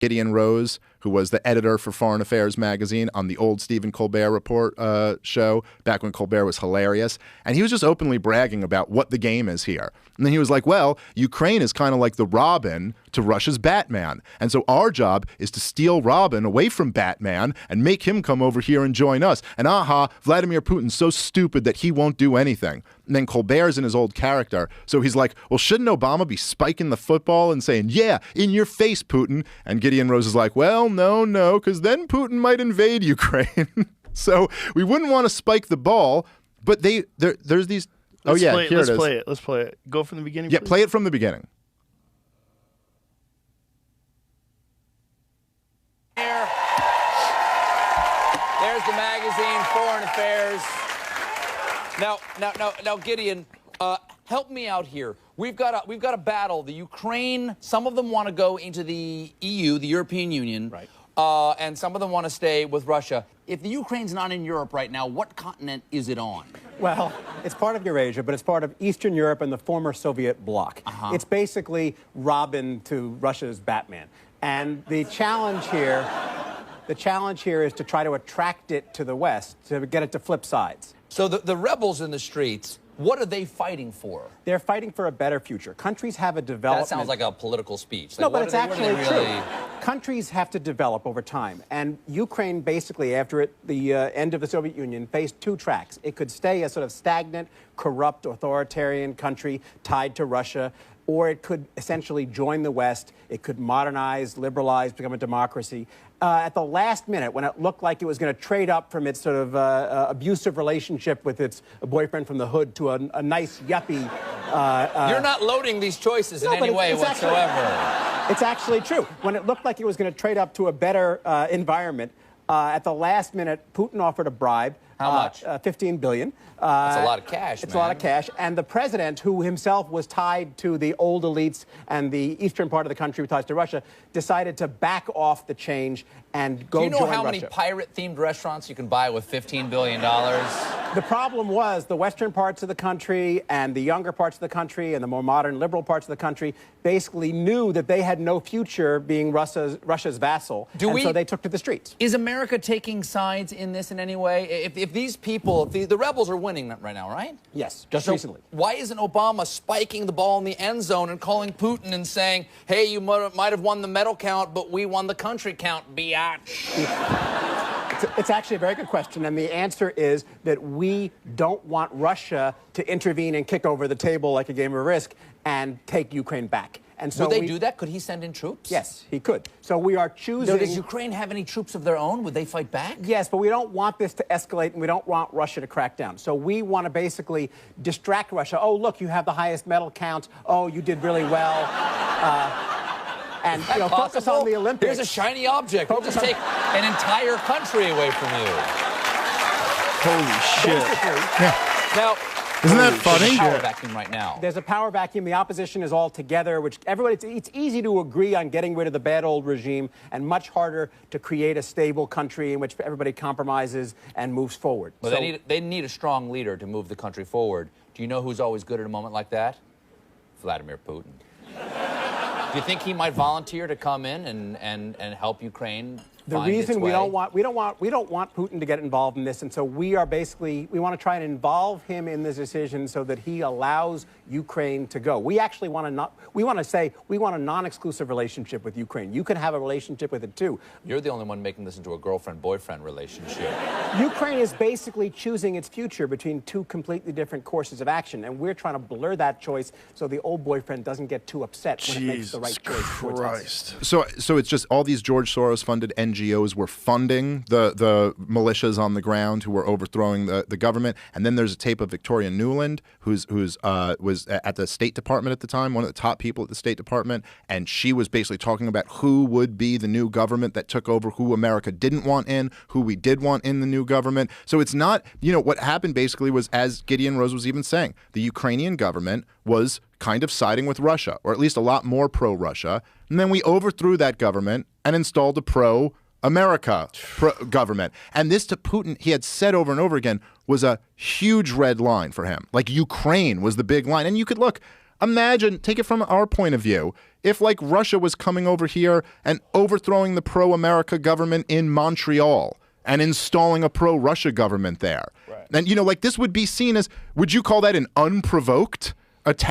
Gideon Rose, who was the editor for Foreign Affairs magazine on the old Stephen Colbert Report show, back when Colbert was hilarious. And he was just openly bragging about what the game is here. And then he was like, well, Ukraine is kind of like the Robin to Russia's Batman. And so our job is to steal Robin away from Batman and make him come over here and join us. And Vladimir Putin's so stupid that he won't do anything. And then Colbert's in his old character. So he's like, well, shouldn't Obama be spiking the football and saying, yeah, in your face, Putin? And Gideon Rose is like, well, no, because then Putin might invade Ukraine. So we wouldn't want to spike the ball, but there's these. Let's here it is. Let's play it. Go from the beginning, Yeah, please. play it from the beginning. Here. There's the magazine, Foreign Affairs. Now, Gideon, help me out here. We've got a battle. The Ukraine, some of them want to go into the EU, the European Union, right? And some of them want to stay with Russia. If the Ukraine's not in Europe right now, what continent is it on? Well, it's part of Eurasia, but it's part of Eastern Europe and the former Soviet bloc. It's basically Robin to Russia's Batman. And the challenge here is to try to attract it to the West, to get it to flip sides. So the rebels in the streets, what are they fighting for? They're fighting for a better future. Countries have a development. That sounds like a political speech. No, but it's actually true. Countries have to develop over time. And Ukraine, basically, after the end of the Soviet Union, faced two tracks. It could stay a sort of stagnant, corrupt, authoritarian country tied to Russia, or it could essentially join the West. It could modernize, liberalize, become a democracy. At the last minute, when it looked like it was going to trade up from its sort of abusive relationship with its boyfriend from the hood to a nice yuppie. You're not loading these choices in any way whatsoever. It's actually true. When it looked like it was going to trade up to a better environment, at the last minute, Putin offered a bribe. How much? $15 billion. That's a lot of cash, It's a lot of cash. And the president, who himself was tied to the old elites and the eastern part of the country with ties to Russia, decided to back off the change and go join Russia. Do you know how many pirate-themed restaurants you can buy with $15 billion? The problem was the western parts of the country and the younger parts of the country and the more modern liberal parts of the country basically knew that they had no future being Russia's vassal. So they took to the streets. Is America taking sides in this in any way? If these people, the rebels are winning right now, right? Yes, just recently. Why isn't Obama spiking the ball in the end zone and calling Putin and saying, hey, you might have won the medal count, but we won the country count, biatch? It's actually a very good question, and the answer is that we don't want Russia to intervene and kick over the table like a game of Risk and take Ukraine back. And so would they do that? Could he send in troops? Yes, he could. So we are choosing... Does Ukraine have any troops of their own? Would they fight back? Yes, but we don't want this to escalate, and we don't want Russia to crack down. So we want to basically distract Russia. Oh, look, you have the highest medal count. Oh, you did really well. And focus on the Olympics. Here's a shiny object. We'll just take an entire country away from you. Holy shit. Yeah. Now... Isn't that funny? There's a power vacuum right now. There's a power vacuum. The opposition is all together, which it's easy to agree on getting rid of the bad old regime and much harder to create a stable country in which everybody compromises and moves forward. Well, they need a strong leader to move the country forward. Do you know who's always good at a moment like that? Vladimir Putin. Do you think he might volunteer to come in and help Ukraine? The reason we don't want Putin to get involved in this, and so we want to try and involve him in this decision so that he allows Ukraine to go. We actually want a non-exclusive relationship with Ukraine. You can have a relationship with it too. You're the only one making this into a girlfriend-boyfriend relationship. Ukraine is basically choosing its future between two completely different courses of action, and we're trying to blur that choice so the old boyfriend doesn't get too upset when it makes the right choice. Christ. So it's just all these George Soros-funded NGOs were funding the militias on the ground who were overthrowing the government. And then there's a tape of Victoria Nuland, who's was at the State Department at the time, one of the top people at the State Department, and she was basically talking about who would be the new government that took over, who America didn't want in, who we did want in the new government. So it's not, what happened basically was, as Gideon Rose was even saying, the Ukrainian government was kind of siding with Russia, or at least a lot more pro-Russia. And then we overthrew that government and installed a pro-America government. And this to Putin, he had said over and over again, was a huge red line for him. Like Ukraine was the big line. And you could imagine, take it from our point of view. if like Russia was coming over here and overthrowing the pro-America government in Montreal and installing a pro-Russia government there. Right. And, you know, like this would be seen as, would you call that an unprovoked attack?